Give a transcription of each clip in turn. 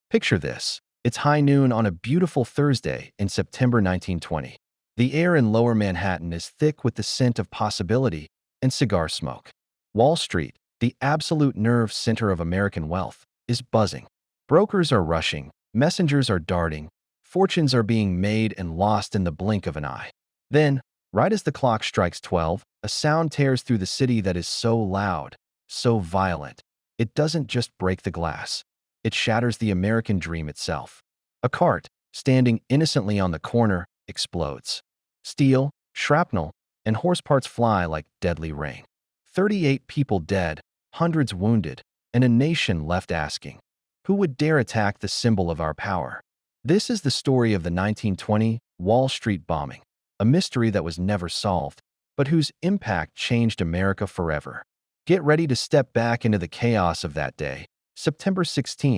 Picture this. It's high noon on a beautiful Thursday in September 1920. The air in lower Manhattan is thick with the scent of possibility and cigar smoke. Wall Street, the absolute nerve center of American wealth, is buzzing. Brokers are rushing, messengers are darting, fortunes are being made and lost in the blink of an eye. Then, right as the clock strikes 12, a sound tears through the city that is so loud, so violent. It doesn't just break the glass. It shatters the American dream itself. A cart, standing innocently on the corner, explodes. Steel, shrapnel, and horse parts fly like deadly rain. 38 people dead, hundreds wounded, and a nation left asking, who would dare attack the symbol of our power? This is the story of the 1920 Wall Street bombing, a mystery that was never solved, but whose impact changed America forever. Get ready to step back into the chaos of that day, September 16,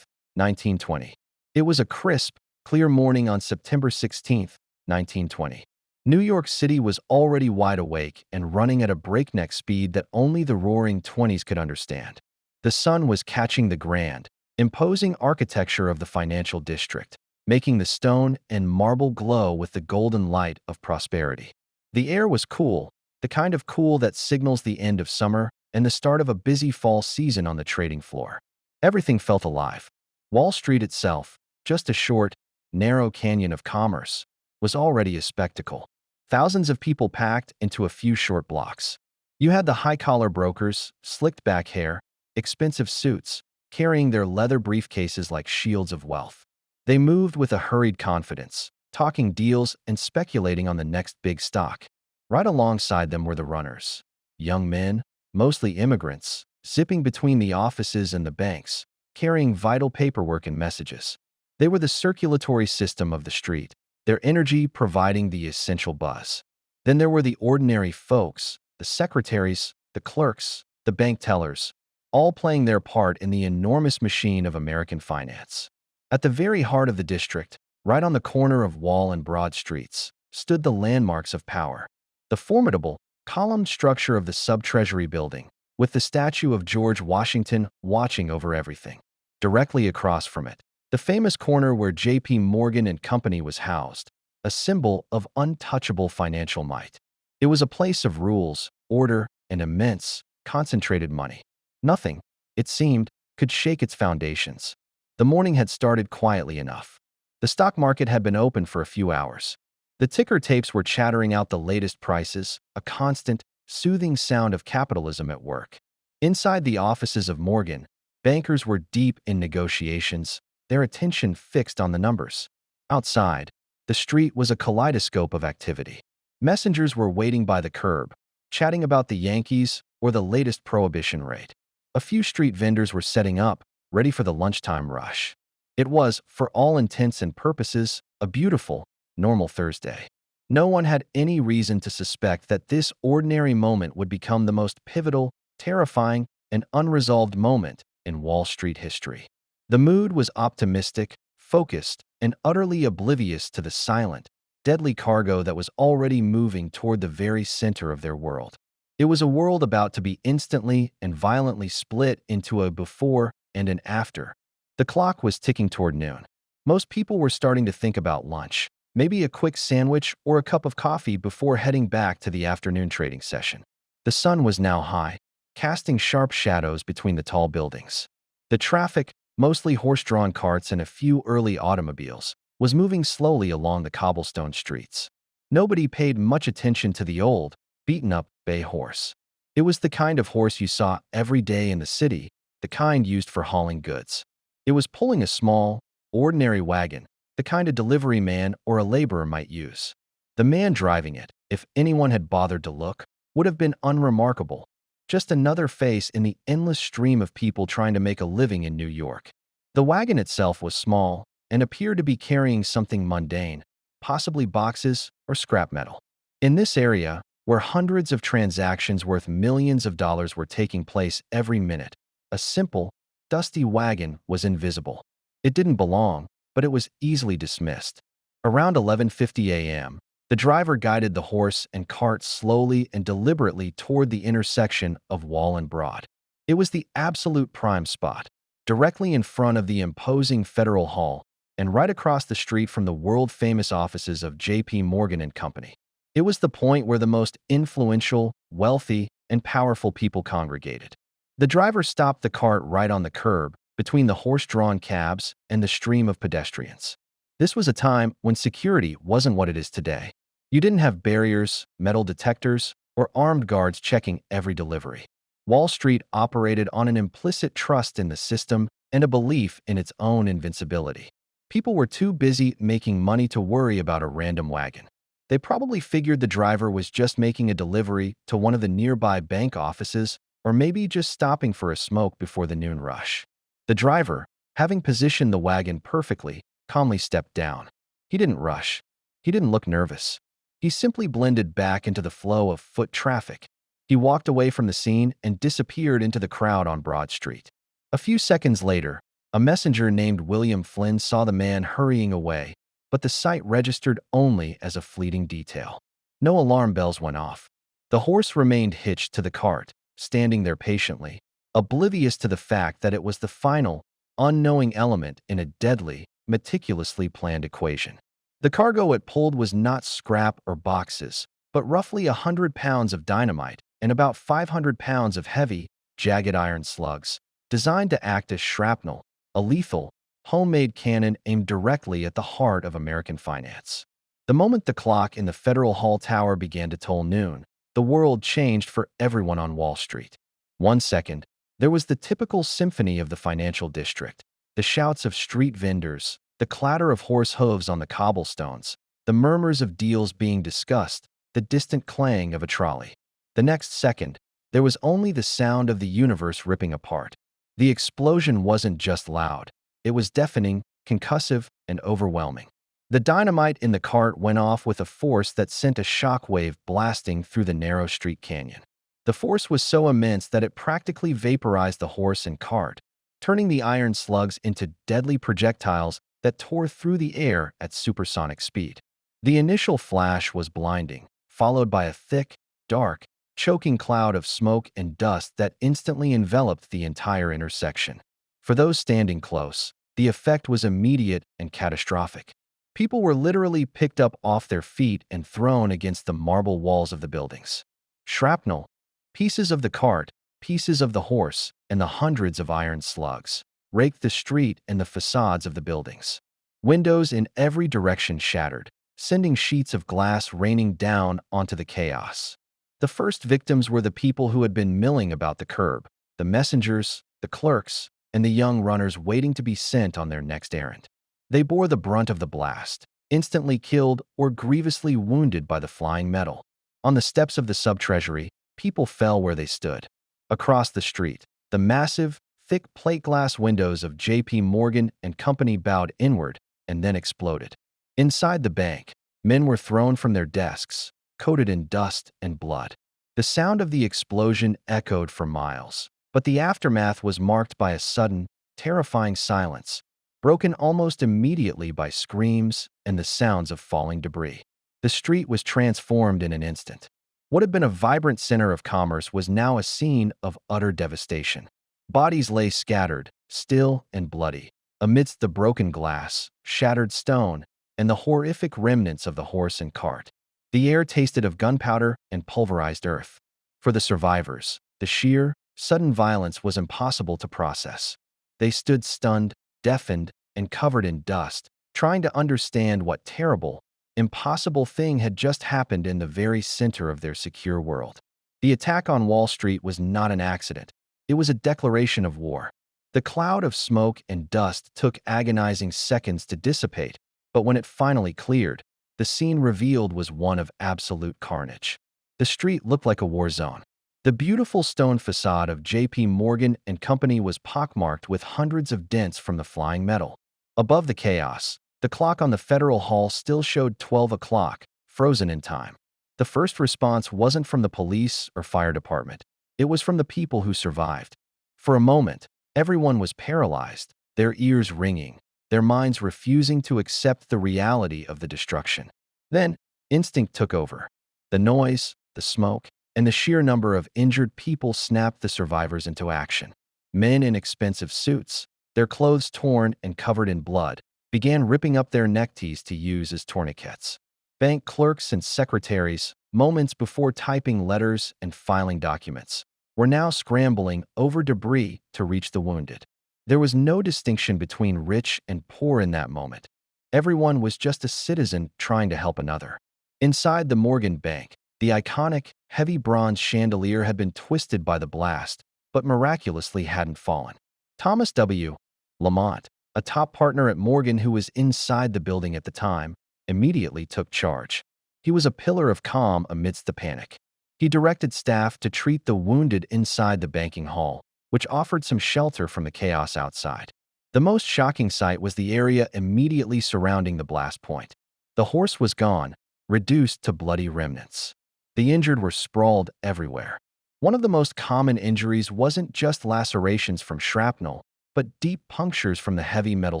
1920. It was a crisp, clear morning on September 16, 1920. New York City was already wide awake and running at a breakneck speed that only the roaring 20s could understand. The sun was catching the grand, imposing architecture of the financial district, making the stone and marble glow with the golden light of prosperity. The air was cool, the kind of cool that signals the end of summer and the start of a busy fall season on the trading floor. Everything felt alive. Wall Street itself, just a short, narrow canyon of commerce, was already a spectacle. Thousands of people packed into a few short blocks. You had the high-collar brokers, slicked back hair, expensive suits, carrying their leather briefcases like shields of wealth. They moved with a hurried confidence, talking deals and speculating on the next big stock. Right alongside them were the runners. Young men, mostly immigrants, zipping between the offices and the banks, carrying vital paperwork and messages. They were the circulatory system of the street, their energy providing the essential buzz. Then there were the ordinary folks, the secretaries, the clerks, the bank tellers, all playing their part in the enormous machine of American finance. At the very heart of the district, right on the corner of Wall and Broad Streets, stood the landmarks of power. The formidable, columned structure of the Sub-Treasury building, with the statue of George Washington watching over everything. Directly across from it, the famous corner where J.P. Morgan and Company was housed, a symbol of untouchable financial might. It was a place of rules, order, and immense, concentrated money. Nothing, it seemed, could shake its foundations. The morning had started quietly enough. The stock market had been open for a few hours. The ticker tapes were chattering out the latest prices, a constant, soothing sound of capitalism at work. Inside the offices of Morgan, bankers were deep in negotiations, their attention fixed on the numbers. Outside, the street was a kaleidoscope of activity. Messengers were waiting by the curb, chatting about the Yankees or the latest prohibition rate. A few street vendors were setting up, ready for the lunchtime rush. It was, for all intents and purposes, a beautiful, normal Thursday. No one had any reason to suspect that this ordinary moment would become the most pivotal, terrifying, and unresolved moment in Wall Street history. The mood was optimistic, focused, and utterly oblivious to the silent, deadly cargo that was already moving toward the very center of their world. It was a world about to be instantly and violently split into a before and an after. The clock was ticking toward noon. Most people were starting to think about lunch, maybe a quick sandwich or a cup of coffee before heading back to the afternoon trading session. The sun was now high, casting sharp shadows between the tall buildings. The traffic, mostly horse-drawn carts and a few early automobiles, was moving slowly along the cobblestone streets. Nobody paid much attention to the old, beaten-up bay horse. It was the kind of horse you saw every day in the city, the kind used for hauling goods. It was pulling a small, ordinary wagon, the kind a delivery man or a laborer might use. The man driving it, if anyone had bothered to look, would have been unremarkable, just another face in the endless stream of people trying to make a living in New York. The wagon itself was small and appeared to be carrying something mundane, possibly boxes or scrap metal. In this area, where hundreds of transactions worth millions of dollars were taking place every minute, a simple, dusty wagon was invisible. It didn't belong, but it was easily dismissed. Around 11:50 a.m., the driver guided the horse and cart slowly and deliberately toward the intersection of Wall and Broad. It was the absolute prime spot. directly in front of the imposing Federal Hall and right across the street from the world-famous offices of J.P. Morgan and Company. It was the point where the most influential, wealthy, and powerful people congregated. The driver stopped the cart right on the curb, between the horse-drawn cabs and the stream of pedestrians. This was a time when security wasn't what it is today. You didn't have barriers, metal detectors, or armed guards checking every delivery. Wall Street operated on an implicit trust in the system and a belief in its own invincibility. People were too busy making money to worry about a random wagon. They probably figured the driver was just making a delivery to one of the nearby bank offices or maybe just stopping for a smoke before the noon rush. The driver, having positioned the wagon perfectly, calmly stepped down. He didn't rush. He didn't look nervous. He simply blended back into the flow of foot traffic. He walked away from the scene and disappeared into the crowd on Broad Street. A few seconds later, a messenger named William Flynn saw the man hurrying away, but the sight registered only as a fleeting detail. No alarm bells went off. The horse remained hitched to the cart, standing there patiently, oblivious to the fact that it was the final, unknowing element in a deadly, meticulously planned equation. The cargo it pulled was not scrap or boxes, but roughly 100 pounds of dynamite and about 500 pounds of heavy, jagged iron slugs, designed to act as shrapnel, a lethal, homemade cannon aimed directly at the heart of American finance. The moment the clock in the Federal Hall Tower began to toll noon, the world changed for everyone on Wall Street. 1 second, there was the typical symphony of the financial district, the shouts of street vendors, the clatter of horse hooves on the cobblestones, the murmurs of deals being discussed, the distant clang of a trolley. The next second, there was only the sound of the universe ripping apart. The explosion wasn't just loud. It was deafening, concussive, and overwhelming. The dynamite in the cart went off with a force that sent a shockwave blasting through the narrow street canyon. The force was so immense that it practically vaporized the horse and cart, turning the iron slugs into deadly projectiles that tore through the air at supersonic speed. The initial flash was blinding, followed by a thick, dark, choking cloud of smoke and dust that instantly enveloped the entire intersection. For those standing close, the effect was immediate and catastrophic. People were literally picked up off their feet and thrown against the marble walls of the buildings. Shrapnel, pieces of the cart, pieces of the horse, and the hundreds of iron slugs raked the street and the facades of the buildings. Windows in every direction shattered, sending sheets of glass raining down onto the chaos. The first victims were the people who had been milling about the curb, the messengers, the clerks, and the young runners waiting to be sent on their next errand. They bore the brunt of the blast, instantly killed or grievously wounded by the flying metal. On the steps of the sub-treasury, people fell where they stood. Across the street, the massive, thick plate glass windows of J.P. Morgan and Company bowed inward and then exploded. Inside the bank, men were thrown from their desks, coated in dust and blood. The sound of the explosion echoed for miles, but the aftermath was marked by a sudden, terrifying silence, broken almost immediately by screams and the sounds of falling debris. The street was transformed in an instant. What had been a vibrant center of commerce was now a scene of utter devastation. Bodies lay scattered, still and bloody, amidst the broken glass, shattered stone, and the horrific remnants of the horse and cart. The air tasted of gunpowder and pulverized earth. For the survivors, the sheer, sudden violence was impossible to process. They stood stunned, deafened, and covered in dust, trying to understand what terrible, impossible thing had just happened in the very center of their secure world. The attack on Wall Street was not an accident. It was a declaration of war. The cloud of smoke and dust took agonizing seconds to dissipate, but when it finally cleared, the scene revealed was one of absolute carnage. The street looked like a war zone. The beautiful stone facade of J.P. Morgan and Company was pockmarked with hundreds of dents from the flying metal. Above the chaos, the clock on the Federal Hall still showed 12 o'clock, frozen in time. The first response wasn't from the police or fire department. It was from the people who survived. For a moment, everyone was paralyzed, their ears ringing, their minds refusing to accept the reality of the destruction. Then, instinct took over. The noise, the smoke, and the sheer number of injured people snapped the survivors into action. Men in expensive suits, their clothes torn and covered in blood, began ripping up their neckties to use as tourniquets. Bank clerks and secretaries, moments before typing letters and filing documents, were now scrambling over debris to reach the wounded. There was no distinction between rich and poor in that moment. Everyone was just a citizen trying to help another. Inside the Morgan Bank, the iconic, heavy bronze chandelier had been twisted by the blast, but miraculously hadn't fallen. Thomas W. Lamont, a top partner at Morgan who was inside the building at the time, immediately took charge. He was a pillar of calm amidst the panic. He directed staff to treat the wounded inside the banking hall, which offered some shelter from the chaos outside. The most shocking sight was the area immediately surrounding the blast point. The horse was gone, reduced to bloody remnants. The injured were sprawled everywhere. One of the most common injuries wasn't just lacerations from shrapnel, but deep punctures from the heavy metal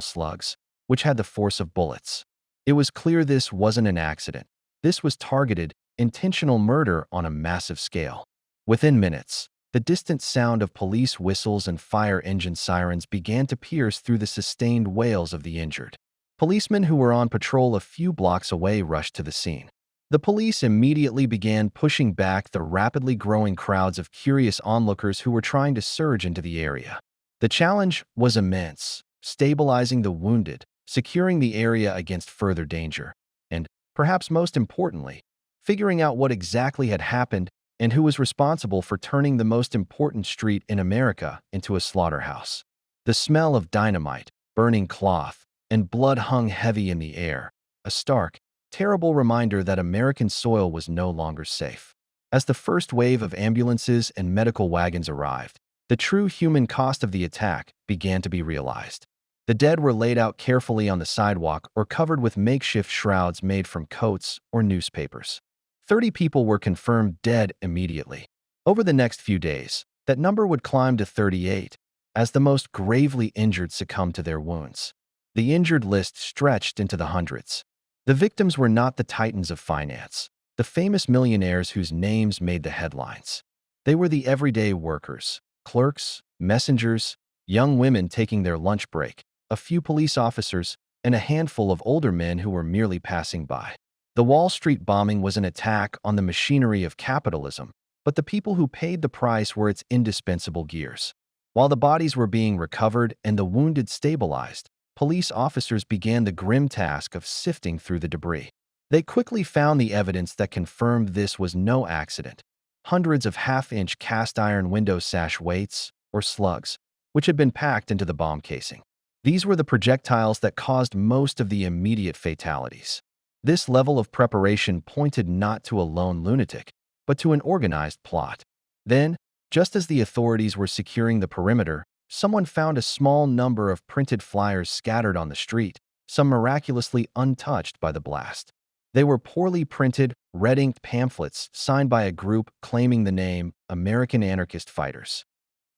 slugs, which had the force of bullets. It was clear this wasn't an accident. This was targeted, intentional murder on a massive scale. Within minutes, the distant sound of police whistles and fire engine sirens began to pierce through the sustained wails of the injured. Policemen who were on patrol a few blocks away rushed to the scene. The police immediately began pushing back the rapidly growing crowds of curious onlookers who were trying to surge into the area. The challenge was immense, stabilizing the wounded, securing the area against further danger, and, perhaps most importantly, figuring out what exactly had happened and who was responsible for turning the most important street in America into a slaughterhouse. The smell of dynamite, burning cloth, and blood hung heavy in the air, a stark, terrible reminder that American soil was no longer safe. As the first wave of ambulances and medical wagons arrived, the true human cost of the attack began to be realized. The dead were laid out carefully on the sidewalk or covered with makeshift shrouds made from coats or newspapers. 30 people were confirmed dead immediately. Over the next few days, that number would climb to 38, as the most gravely injured succumbed to their wounds. The injured list stretched into the hundreds. The victims were not the titans of finance, the famous millionaires whose names made the headlines. They were the everyday workers, clerks, messengers, young women taking their lunch break, a few police officers, and a handful of older men who were merely passing by. The Wall Street bombing was an attack on the machinery of capitalism, but the people who paid the price were its indispensable gears. While the bodies were being recovered and the wounded stabilized, police officers began the grim task of sifting through the debris. They quickly found the evidence that confirmed this was no accident. Hundreds of half-inch cast-iron window sash weights, or slugs, which had been packed into the bomb casing. These were the projectiles that caused most of the immediate fatalities. This level of preparation pointed not to a lone lunatic, but to an organized plot. Then, just as the authorities were securing the perimeter, someone found a small number of printed flyers scattered on the street, some miraculously untouched by the blast. They were poorly printed, red-inked pamphlets signed by a group claiming the name American Anarchist Fighters.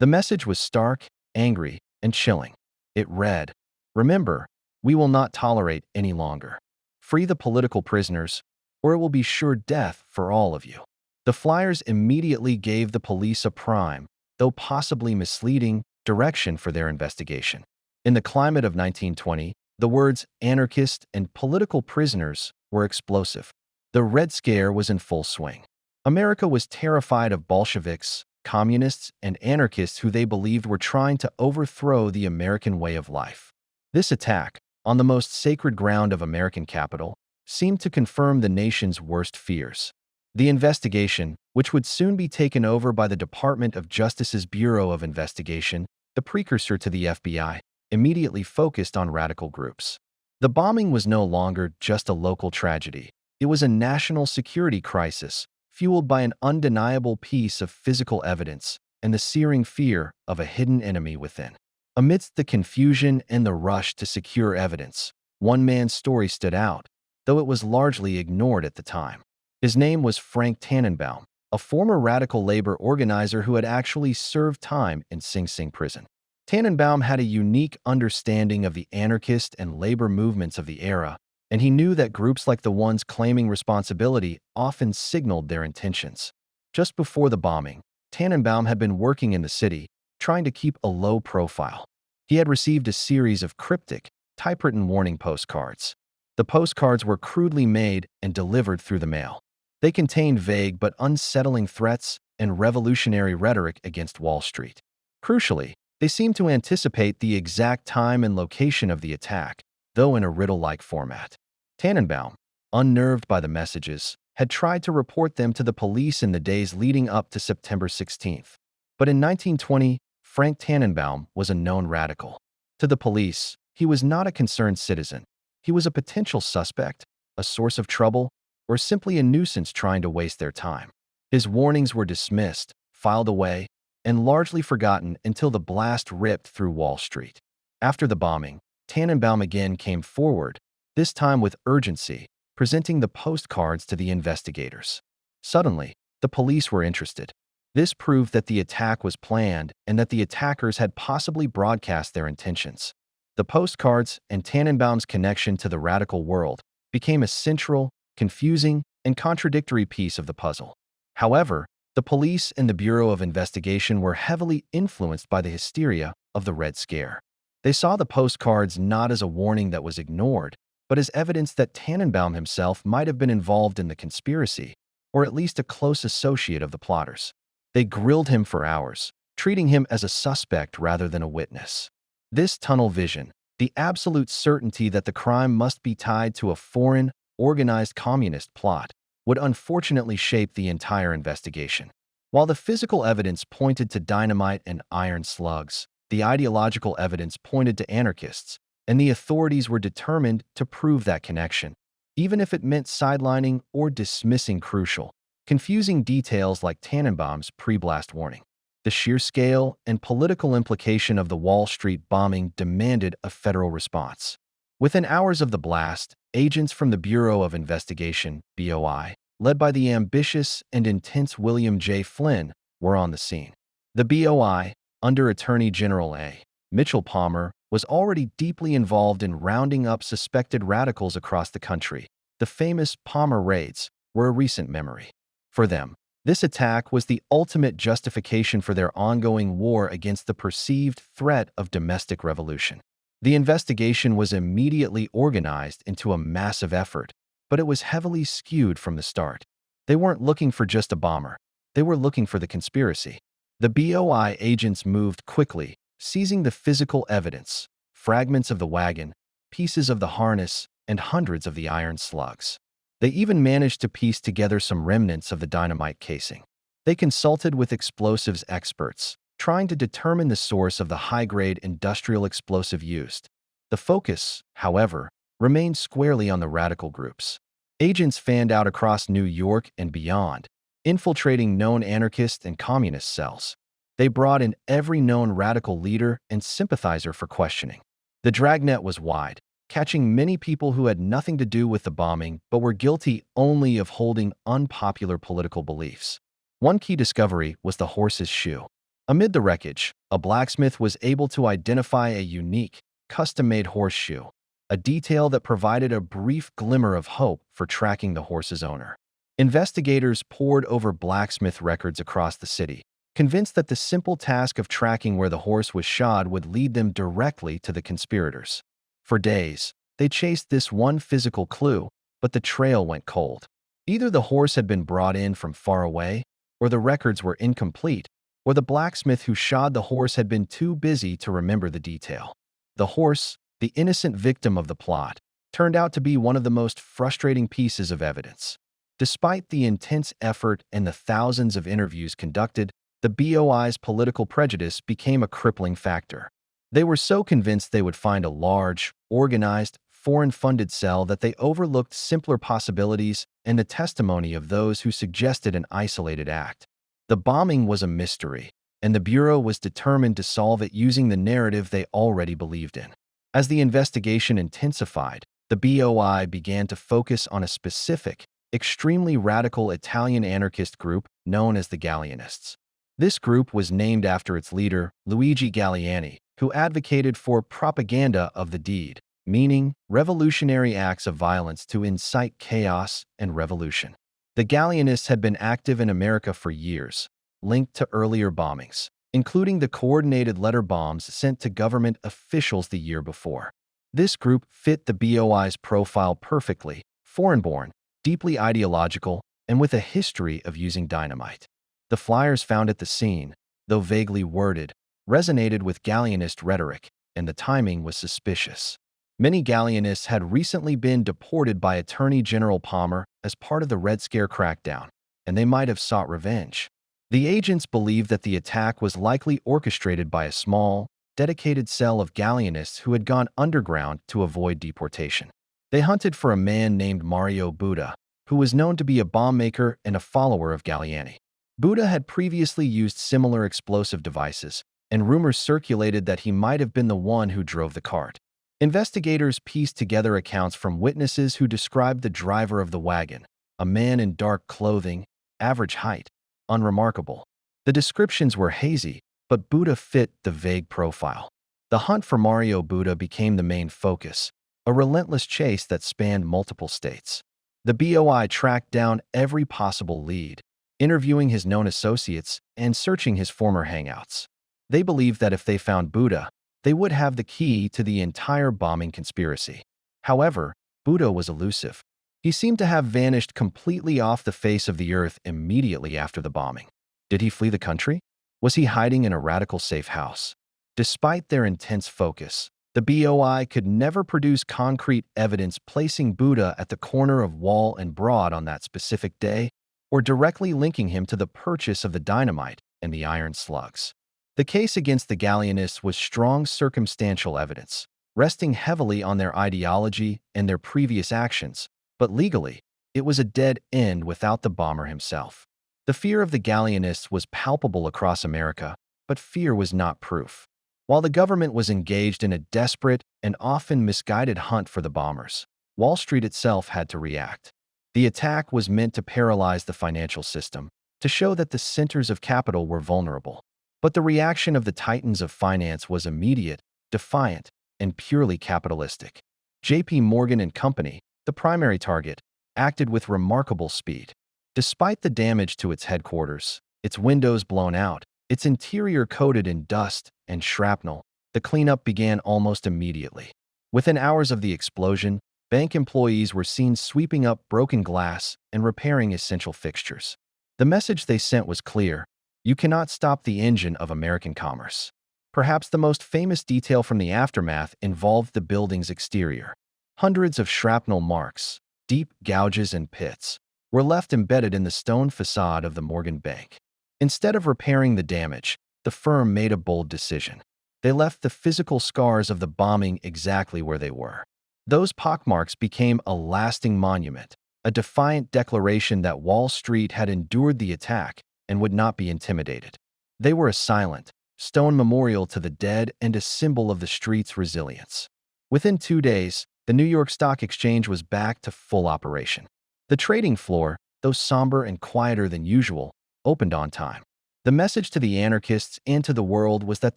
The message was stark, angry, and chilling. It read, "Remember, we will not tolerate any longer. Free the political prisoners, or it will be sure death for all of you." The flyers immediately gave the police a prime, though possibly misleading, direction for their investigation. In the climate of 1920, the words anarchist and political prisoners were explosive. The Red Scare was in full swing. America was terrified of Bolsheviks, communists, and anarchists who they believed were trying to overthrow the American way of life. This attack, on the most sacred ground of American capital, seemed to confirm the nation's worst fears. The investigation, which would soon be taken over by the Department of Justice's Bureau of Investigation, the precursor to the FBI, immediately focused on radical groups. The bombing was no longer just a local tragedy. It was a national security crisis, fueled by an undeniable piece of physical evidence and the searing fear of a hidden enemy within. Amidst the confusion and the rush to secure evidence, one man's story stood out, though it was largely ignored at the time. His name was Frank Tannenbaum, a former radical labor organizer who had actually served time in Sing Sing prison. Tannenbaum had a unique understanding of the anarchist and labor movements of the era, and he knew that groups like the ones claiming responsibility often signaled their intentions. Just before the bombing, Tannenbaum had been working in the city, trying to keep a low profile. He had received a series of cryptic, typewritten warning postcards. The postcards were crudely made and delivered through the mail. They contained vague but unsettling threats and revolutionary rhetoric against Wall Street. Crucially, they seemed to anticipate the exact time and location of the attack, though in a riddle-like format. Tannenbaum, unnerved by the messages, had tried to report them to the police in the days leading up to September 16th. But in 1920, Frank Tannenbaum was a known radical. To the police, he was not a concerned citizen. He was a potential suspect, a source of trouble, or simply a nuisance trying to waste their time. His warnings were dismissed, filed away, and largely forgotten until the blast ripped through Wall Street. After the bombing, Tannenbaum again came forward, this time with urgency, presenting the postcards to the investigators. Suddenly, the police were interested. This proved that the attack was planned and that the attackers had possibly broadcast their intentions. The postcards and Tannenbaum's connection to the radical world became a central, confusing, and contradictory piece of the puzzle. However, the police and the Bureau of Investigation were heavily influenced by the hysteria of the Red Scare. They saw the postcards not as a warning that was ignored, but as evidence that Tannenbaum himself might have been involved in the conspiracy, or at least a close associate of the plotters. They grilled him for hours, treating him as a suspect rather than a witness. This tunnel vision, the absolute certainty that the crime must be tied to a foreign, organized communist plot, would unfortunately shape the entire investigation. While the physical evidence pointed to dynamite and iron slugs, the ideological evidence pointed to anarchists, and the authorities were determined to prove that connection, even if it meant sidelining or dismissing crucial, confusing details like Tannenbaum's pre-blast warning. The sheer scale and political implication of the Wall Street bombing demanded a federal response. Within hours of the blast, agents from the Bureau of Investigation, BOI, led by the ambitious and intense William J. Flynn, were on the scene. The BOI, under Attorney General A. Mitchell Palmer, was already deeply involved in rounding up suspected radicals across the country. The famous Palmer raids were a recent memory. For them, this attack was the ultimate justification for their ongoing war against the perceived threat of domestic revolution. The investigation was immediately organized into a massive effort, but it was heavily skewed from the start. They weren't looking for just a bomber. They were looking for the conspiracy. The BOI agents moved quickly, seizing the physical evidence, fragments of the wagon, pieces of the harness, and hundreds of the iron slugs. They even managed to piece together some remnants of the dynamite casing. They consulted with explosives experts, trying to determine the source of the high-grade industrial explosive used. The focus, however, remained squarely on the radical groups. Agents fanned out across New York and beyond, infiltrating known anarchist and communist cells. They brought in every known radical leader and sympathizer for questioning. The dragnet was wide, catching many people who had nothing to do with the bombing but were guilty only of holding unpopular political beliefs. One key discovery was the horse's shoe. Amid the wreckage, a blacksmith was able to identify a unique, custom-made horseshoe, a detail that provided a brief glimmer of hope for tracking the horse's owner. Investigators pored over blacksmith records across the city, convinced that the simple task of tracking where the horse was shod would lead them directly to the conspirators. For days, they chased this one physical clue, but the trail went cold. Either the horse had been brought in from far away, or the records were incomplete, or the blacksmith who shod the horse had been too busy to remember the detail. The horse, the innocent victim of the plot, turned out to be one of the most frustrating pieces of evidence. Despite the intense effort and the thousands of interviews conducted, the BOI's political prejudice became a crippling factor. They were so convinced they would find a large, organized, foreign-funded cell that they overlooked simpler possibilities and the testimony of those who suggested an isolated act. The bombing was a mystery, and the Bureau was determined to solve it using the narrative they already believed in. As the investigation intensified, the BOI began to focus on a specific, extremely radical Italian anarchist group known as the Galleanists. This group was named after its leader, Luigi Galleani, who advocated for propaganda of the deed, meaning revolutionary acts of violence to incite chaos and revolution. The Galleanists had been active in America for years, linked to earlier bombings. including the coordinated letter bombs sent to government officials the year before. This group fit the BOI's profile perfectly: foreign-born, deeply ideological, and with a history of using dynamite. The flyers found at the scene, though vaguely worded, resonated with Galleonist rhetoric, and the timing was suspicious. Many Galleonists had recently been deported by Attorney General Palmer as part of the Red Scare crackdown, and they might have sought revenge. The agents believed that the attack was likely orchestrated by a small, dedicated cell of Galleonists who had gone underground to avoid deportation. They hunted for a man named Mario Buda, who was known to be a bomb maker and a follower of Galliani. Buda had previously used similar explosive devices, and rumors circulated that he might have been the one who drove the cart. Investigators pieced together accounts from witnesses who described the driver of the wagon: a man in dark clothing, average height, unremarkable. The descriptions were hazy, but Buda fit the vague profile. The hunt for Mario Buda became the main focus, a relentless chase that spanned multiple states. The BOI tracked down every possible lead, interviewing his known associates and searching his former hangouts. They believed that if they found Buda, they would have the key to the entire bombing conspiracy. However, Buda was elusive. He seemed to have vanished completely off the face of the earth immediately after the bombing. Did he flee the country? Was he hiding in a radical safe house? Despite their intense focus, the BOI could never produce concrete evidence placing Buda at the corner of Wall and Broad on that specific day, or directly linking him to the purchase of the dynamite and the iron slugs. The case against the Galleonists was strong circumstantial evidence, resting heavily on their ideology and their previous actions, but legally, it was a dead end without the bomber himself. The fear of the Galleonists was palpable across America, but fear was not proof. While the government was engaged in a desperate and often misguided hunt for the bombers, Wall Street itself had to react. The attack was meant to paralyze the financial system, to show that the centers of capital were vulnerable. But the reaction of the titans of finance was immediate, defiant, and purely capitalistic. J.P. Morgan and Company, the primary target, acted with remarkable speed. Despite the damage to its headquarters, its windows blown out, its interior coated in dust and shrapnel, the cleanup began almost immediately. Within hours of the explosion, bank employees were seen sweeping up broken glass and repairing essential fixtures. The message they sent was clear: you cannot stop the engine of American commerce. Perhaps the most famous detail from the aftermath involved the building's exterior. Hundreds of shrapnel marks, deep gouges and pits, were left embedded in the stone facade of the Morgan Bank. Instead of repairing the damage, the firm made a bold decision. They left the physical scars of the bombing exactly where they were. Those pockmarks became a lasting monument, a defiant declaration that Wall Street had endured the attack and would not be intimidated. They were a silent, stone memorial to the dead and a symbol of the street's resilience. Within 2 days, the New York Stock Exchange was back to full operation. The trading floor, though somber and quieter than usual, opened on time. The message to the anarchists and to the world was that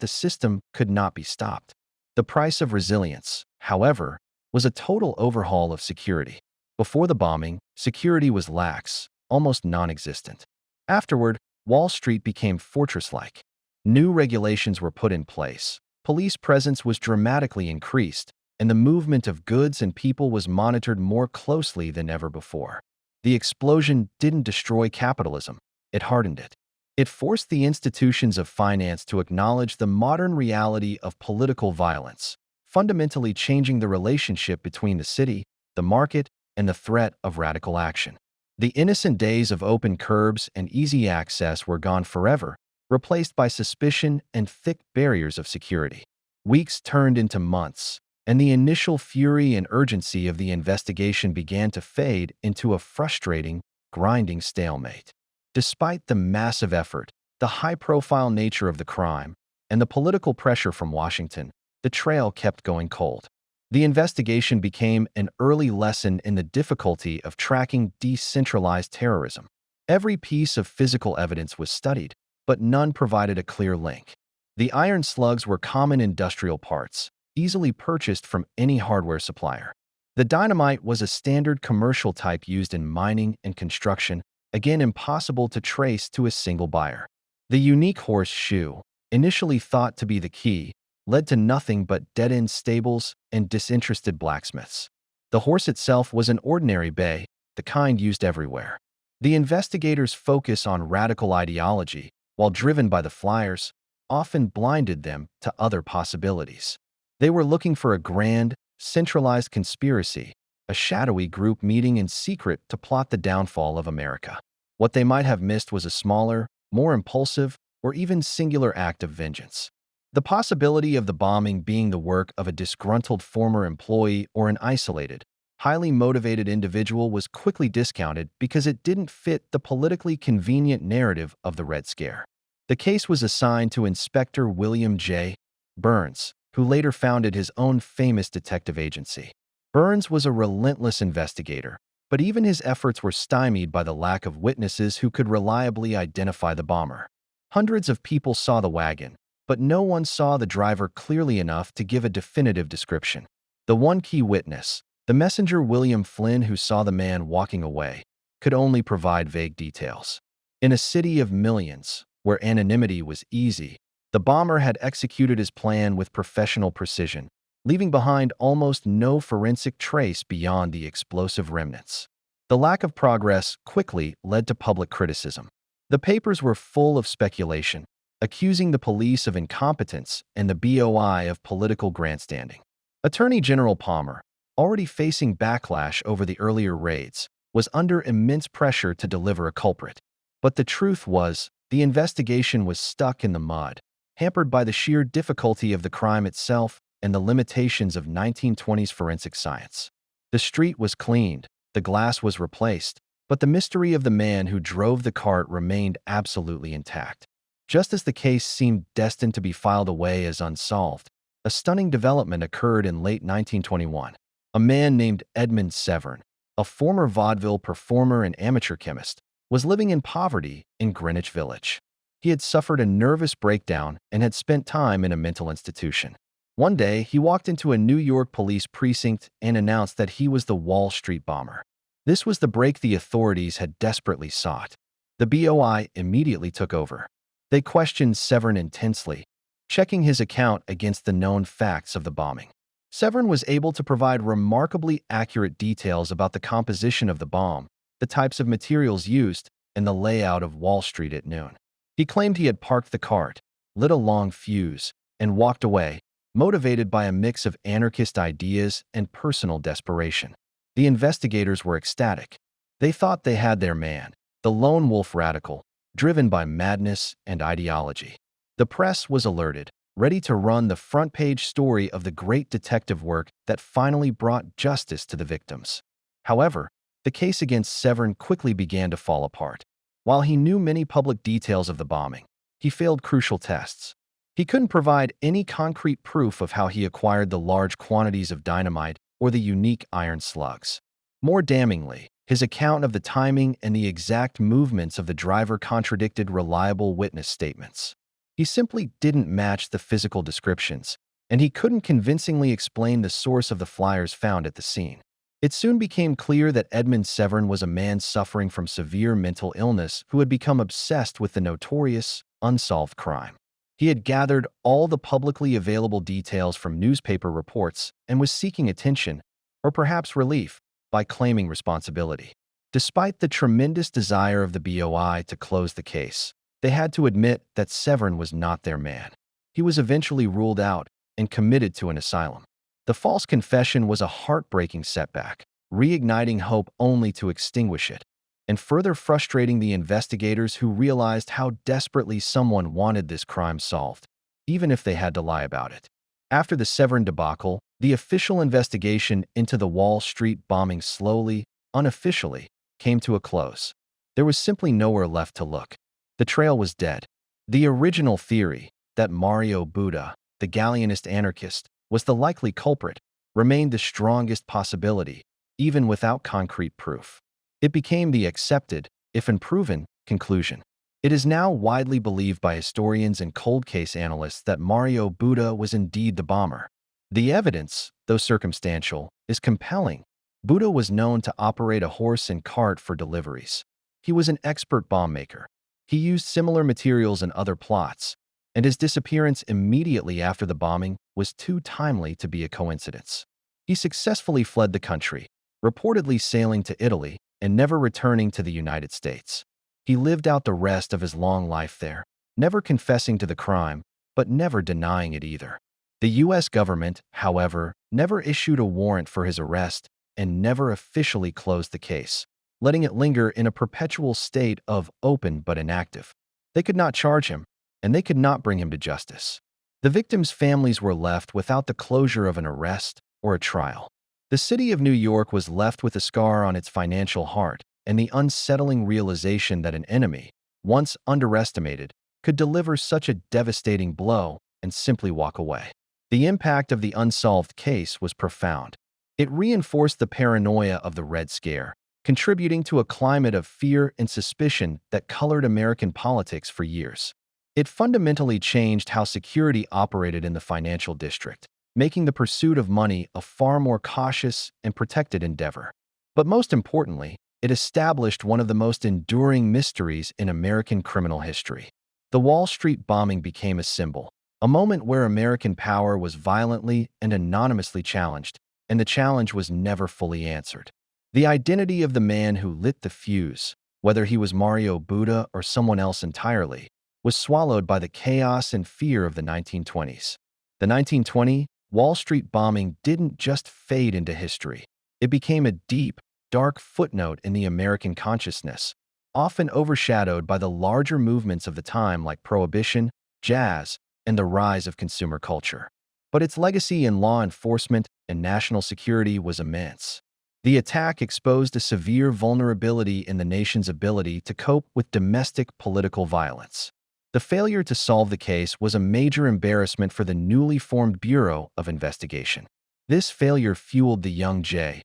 the system could not be stopped. The price of resilience, however, was a total overhaul of security. Before the bombing, security was lax, almost non-existent. Afterward, Wall Street became fortress-like. New regulations were put in place, police presence was dramatically increased, and the movement of goods and people was monitored more closely than ever before. The explosion didn't destroy capitalism, it hardened it. It forced the institutions of finance to acknowledge the modern reality of political violence, fundamentally changing the relationship between the city, the market, and the threat of radical action. The innocent days of open curbs and easy access were gone forever, replaced by suspicion and thick barriers of security. Weeks turned into months, and the initial fury and urgency of the investigation began to fade into a frustrating, grinding stalemate. Despite the massive effort, the high-profile nature of the crime, and the political pressure from Washington, the trail kept going cold. The investigation became an early lesson in the difficulty of tracking decentralized terrorism. Every piece of physical evidence was studied, but none provided a clear link. The iron slugs were common industrial parts, easily purchased from any hardware supplier. The dynamite was a standard commercial type used in mining and construction, again impossible to trace to a single buyer. The unique horseshoe, initially thought to be the key, led to nothing but dead-end stables and disinterested blacksmiths. The horse itself was an ordinary bay, the kind used everywhere. The investigators' focus on radical ideology, while driven by the flyers, often blinded them to other possibilities. They were looking for a grand, centralized conspiracy, a shadowy group meeting in secret to plot the downfall of America. What they might have missed was a smaller, more impulsive, or even singular act of vengeance. The possibility of the bombing being the work of a disgruntled former employee or an isolated, highly motivated individual was quickly discounted because it didn't fit the politically convenient narrative of the Red Scare. The case was assigned to Inspector William J. Burns, who later founded his own famous detective agency. Burns was a relentless investigator, but even his efforts were stymied by the lack of witnesses who could reliably identify the bomber. Hundreds of people saw the wagon, but no one saw the driver clearly enough to give a definitive description. The one key witness, the messenger William Flynn, who saw the man walking away, could only provide vague details. In a city of millions, where anonymity was easy, the bomber had executed his plan with professional precision, leaving behind almost no forensic trace beyond the explosive remnants. The lack of progress quickly led to public criticism. The papers were full of speculation, accusing the police of incompetence and the BOI of political grandstanding. Attorney General Palmer, already facing backlash over the earlier raids, was under immense pressure to deliver a culprit. But the truth was, the investigation was stuck in the mud, hampered by the sheer difficulty of the crime itself and the limitations of 1920s forensic science. The street was cleaned, the glass was replaced, but the mystery of the man who drove the cart remained absolutely intact. Just as the case seemed destined to be filed away as unsolved, a stunning development occurred in late 1921. A man named Edmund Severn, a former vaudeville performer and amateur chemist, was living in poverty in Greenwich Village. He had suffered a nervous breakdown and had spent time in a mental institution. One day, he walked into a New York police precinct and announced that he was the Wall Street bomber. This was the break the authorities had desperately sought. The BOI immediately took over. They questioned Severn intensely, checking his account against the known facts of the bombing. Severn was able to provide remarkably accurate details about the composition of the bomb, the types of materials used, and the layout of Wall Street at noon. He claimed he had parked the cart, lit a long fuse, and walked away, motivated by a mix of anarchist ideas and personal desperation. The investigators were ecstatic. They thought they had their man, the lone wolf radical, driven by madness and ideology. The press was alerted, ready to run the front-page story of the great detective work that finally brought justice to the victims. However, the case against Severn quickly began to fall apart. While he knew many public details of the bombing, he failed crucial tests. He couldn't provide any concrete proof of how he acquired the large quantities of dynamite or the unique iron slugs. More damningly, his account of the timing and the exact movements of the driver contradicted reliable witness statements. He simply didn't match the physical descriptions, and he couldn't convincingly explain the source of the flyers found at the scene. It soon became clear that Edmund Severn was a man suffering from severe mental illness who had become obsessed with the notorious, unsolved crime. He had gathered all the publicly available details from newspaper reports and was seeking attention, or perhaps relief, by claiming responsibility. Despite the tremendous desire of the BOI to close the case, they had to admit that Severn was not their man. He was eventually ruled out and committed to an asylum. The false confession was a heartbreaking setback, reigniting hope only to extinguish it, and further frustrating the investigators who realized how desperately someone wanted this crime solved, even if they had to lie about it. After the Severn debacle, the official investigation into the Wall Street bombing slowly, unofficially, came to a close. There was simply nowhere left to look. The trail was dead. The original theory, that Mario Buda, the Galleonist anarchist, was the likely culprit, remained the strongest possibility, even without concrete proof. It became the accepted, if unproven, conclusion. It is now widely believed by historians and cold case analysts that Mario Buda was indeed the bomber. The evidence, though circumstantial, is compelling. Buda was known to operate a horse and cart for deliveries. He was an expert bomb maker. He used similar materials in other plots, and his disappearance immediately after the bombing was too timely to be a coincidence. He successfully fled the country, reportedly sailing to Italy and never returning to the United States. He lived out the rest of his long life there, never confessing to the crime, but never denying it either. The U.S. government, however, never issued a warrant for his arrest and never officially closed the case, letting it linger in a perpetual state of open but inactive. They could not charge him, and they could not bring him to justice. The victims' families were left without the closure of an arrest or a trial. The city of New York was left with a scar on its financial heart and the unsettling realization that an enemy, once underestimated, could deliver such a devastating blow and simply walk away. The impact of the unsolved case was profound. It reinforced the paranoia of the Red Scare, contributing to a climate of fear and suspicion that colored American politics for years. It fundamentally changed how security operated in the financial district, making the pursuit of money a far more cautious and protected endeavor. But most importantly, it established one of the most enduring mysteries in American criminal history. The Wall Street bombing became a symbol, a moment where American power was violently and anonymously challenged, and the challenge was never fully answered. The identity of the man who lit the fuse, whether he was Mario Buddha or someone else entirely, was swallowed by the chaos and fear of the 1920s. The 1920 Wall Street bombing didn't just fade into history. It became a deep, dark footnote in the American consciousness, often overshadowed by the larger movements of the time like Prohibition, jazz, and the rise of consumer culture. But its legacy in law enforcement and national security was immense. The attack exposed a severe vulnerability in the nation's ability to cope with domestic political violence. The failure to solve the case was a major embarrassment for the newly formed Bureau of Investigation. This failure fueled the young J.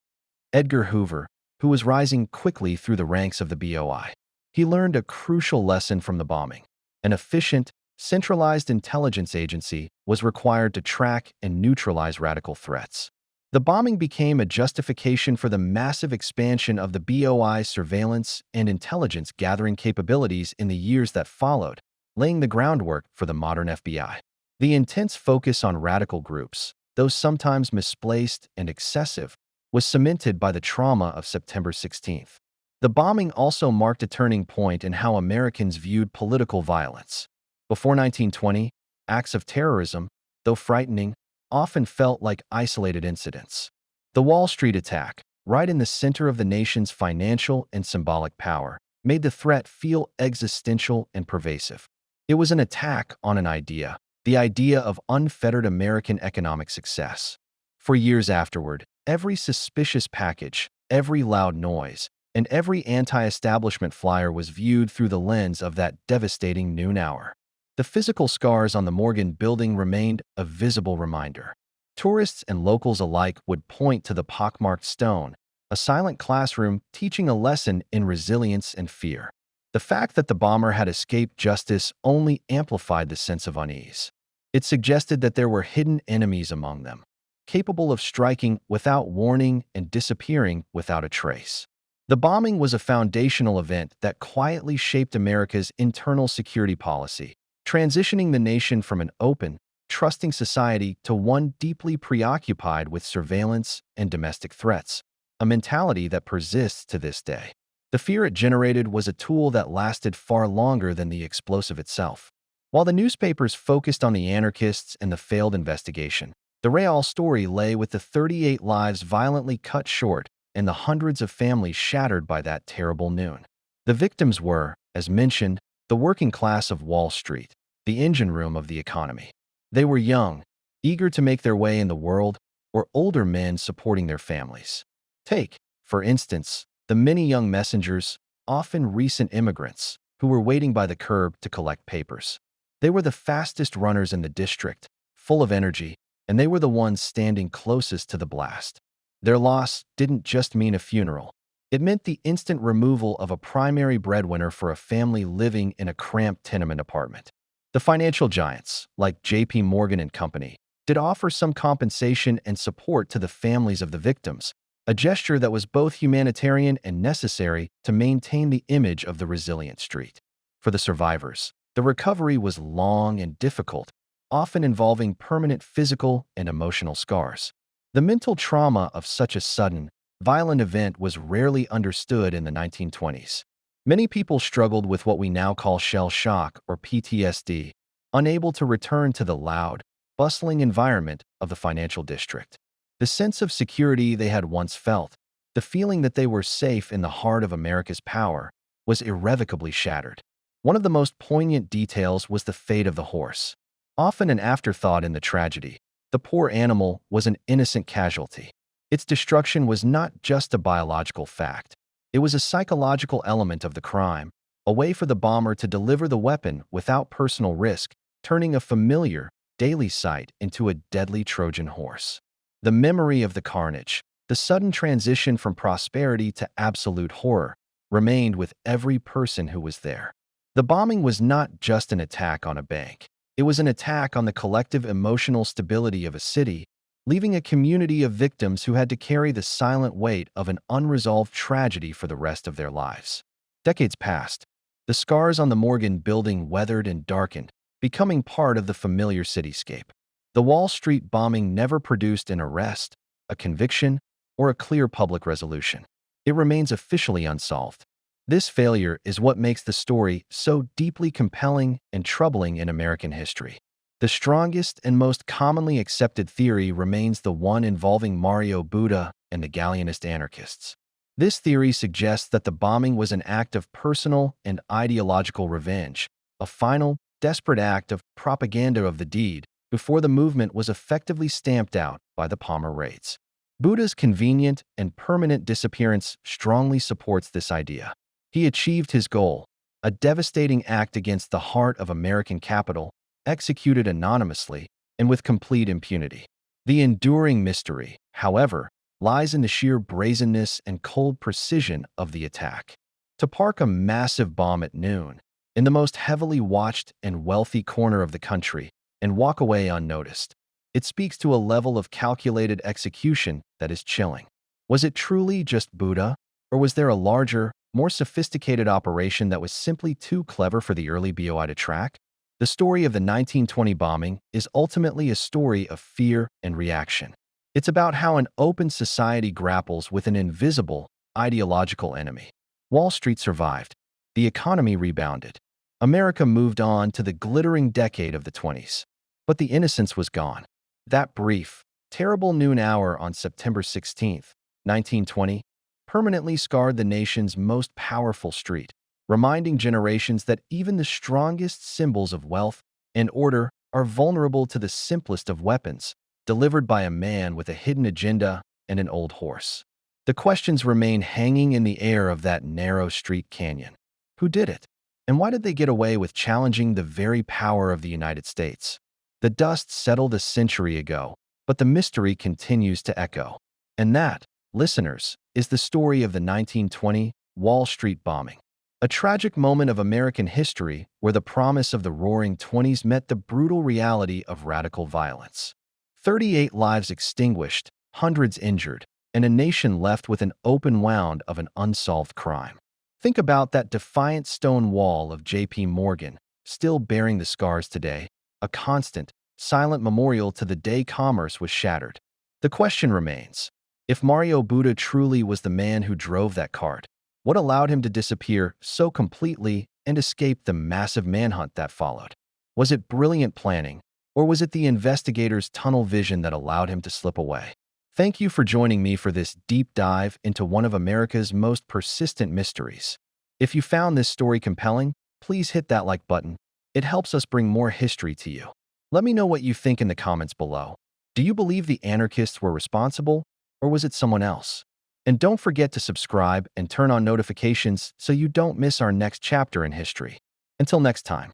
Edgar Hoover, who was rising quickly through the ranks of the BOI. He learned a crucial lesson from the bombing. An efficient, centralized intelligence agency was required to track and neutralize radical threats. The bombing became a justification for the massive expansion of the BOI's surveillance and intelligence gathering capabilities in the years that followed, laying the groundwork for the modern FBI. The intense focus on radical groups, though sometimes misplaced and excessive, was cemented by the trauma of September 16th. The bombing also marked a turning point in how Americans viewed political violence. Before 1920, acts of terrorism, though frightening, often felt like isolated incidents. The Wall Street attack, right in the center of the nation's financial and symbolic power, made the threat feel existential and pervasive. It was an attack on an idea, the idea of unfettered American economic success. For years afterward, every suspicious package, every loud noise, and every anti-establishment flyer was viewed through the lens of that devastating noon hour. The physical scars on the Morgan building remained a visible reminder. Tourists and locals alike would point to the pockmarked stone, a silent classroom teaching a lesson in resilience and fear. The fact that the bomber had escaped justice only amplified the sense of unease. It suggested that there were hidden enemies among them, capable of striking without warning and disappearing without a trace. The bombing was a foundational event that quietly shaped America's internal security policy, transitioning the nation from an open, trusting society to one deeply preoccupied with surveillance and domestic threats, a mentality that persists to this day. The fear it generated was a tool that lasted far longer than the explosive itself. While the newspapers focused on the anarchists and the failed investigation, the real story lay with the 38 lives violently cut short and the hundreds of families shattered by that terrible noon. The victims were, as mentioned, the working class of Wall Street, the engine room of the economy. They were young, eager to make their way in the world, or older men supporting their families. Take, for instance, the many young messengers, often recent immigrants, who were waiting by the curb to collect papers. They were the fastest runners in the district, full of energy, and they were the ones standing closest to the blast. Their loss didn't just mean a funeral. It meant the instant removal of a primary breadwinner for a family living in a cramped tenement apartment. The financial giants, like J.P. Morgan and Company, did offer some compensation and support to the families of the victims, a gesture that was both humanitarian and necessary to maintain the image of the resilient street. For the survivors, The recovery was long and difficult, often involving permanent physical and emotional scars. The mental trauma of such a sudden, violent event was rarely understood in the 1920s. Many people struggled with what we now call shell shock or PTSD, unable to return to the loud, bustling environment of the financial district. The sense of security they had once felt, the feeling that they were safe in the heart of America's power, was irrevocably shattered. One of the most poignant details was the fate of the horse. Often an afterthought in the tragedy, the poor animal was an innocent casualty. Its destruction was not just a biological fact. It was a psychological element of the crime, a way for the bomber to deliver the weapon without personal risk, turning a familiar, daily sight into a deadly Trojan horse. The memory of the carnage, the sudden transition from prosperity to absolute horror, remained with every person who was there. The bombing was not just an attack on a bank. It was an attack on the collective emotional stability of a city, leaving a community of victims who had to carry the silent weight of an unresolved tragedy for the rest of their lives. Decades passed. The scars on the Morgan building weathered and darkened, becoming part of the familiar cityscape. The Wall Street bombing never produced an arrest, a conviction, or a clear public resolution. It remains officially unsolved. This failure is what makes the story so deeply compelling and troubling in American history. The strongest and most commonly accepted theory remains the one involving Mario Buda and the Galleonist anarchists. This theory suggests that the bombing was an act of personal and ideological revenge, a final, desperate act of propaganda of the deed before the movement was effectively stamped out by the Palmer raids. Buda's convenient and permanent disappearance strongly supports this idea. He achieved his goal, a devastating act against the heart of American capital, executed anonymously and with complete impunity. The enduring mystery, however, lies in the sheer brazenness and cold precision of the attack. To park a massive bomb at noon, in the most heavily watched and wealthy corner of the country, and walk away unnoticed, it speaks to a level of calculated execution that is chilling. Was it truly just Buda, or was there a larger, more sophisticated operation that was simply too clever for the early BOI to track? The story of the 1920 bombing is ultimately a story of fear and reaction. It's about how an open society grapples with an invisible, ideological enemy. Wall Street survived. The economy rebounded. America moved on to the glittering decade of the 20s. But the innocence was gone. That brief, terrible noon hour on September 16, 1920, permanently scarred the nation's most powerful street, reminding generations that even the strongest symbols of wealth and order are vulnerable to the simplest of weapons, delivered by a man with a hidden agenda and an old horse. The questions remain hanging in the air of that narrow street canyon. Who did it? And why did they get away with challenging the very power of the United States? The dust settled a century ago, but the mystery continues to echo. And that, listeners, is the story of the 1920 Wall Street bombing. A tragic moment of American history where the promise of the Roaring '20s met the brutal reality of radical violence. 38 lives extinguished, hundreds injured, and a nation left with an open wound of an unsolved crime. Think about that defiant stone wall of J.P. Morgan, still bearing the scars today, a constant, silent memorial to the day commerce was shattered. The question remains, if Mario Buda truly was the man who drove that cart, what allowed him to disappear so completely and escape the massive manhunt that followed? Was it brilliant planning, or was it the investigators' tunnel vision that allowed him to slip away? Thank you for joining me for this deep dive into one of America's most persistent mysteries. If you found this story compelling, please hit that like button. It helps us bring more history to you. Let me know what you think in the comments below. Do you believe the anarchists were responsible, or was it someone else? And don't forget to subscribe and turn on notifications so you don't miss our next chapter in history. Until next time.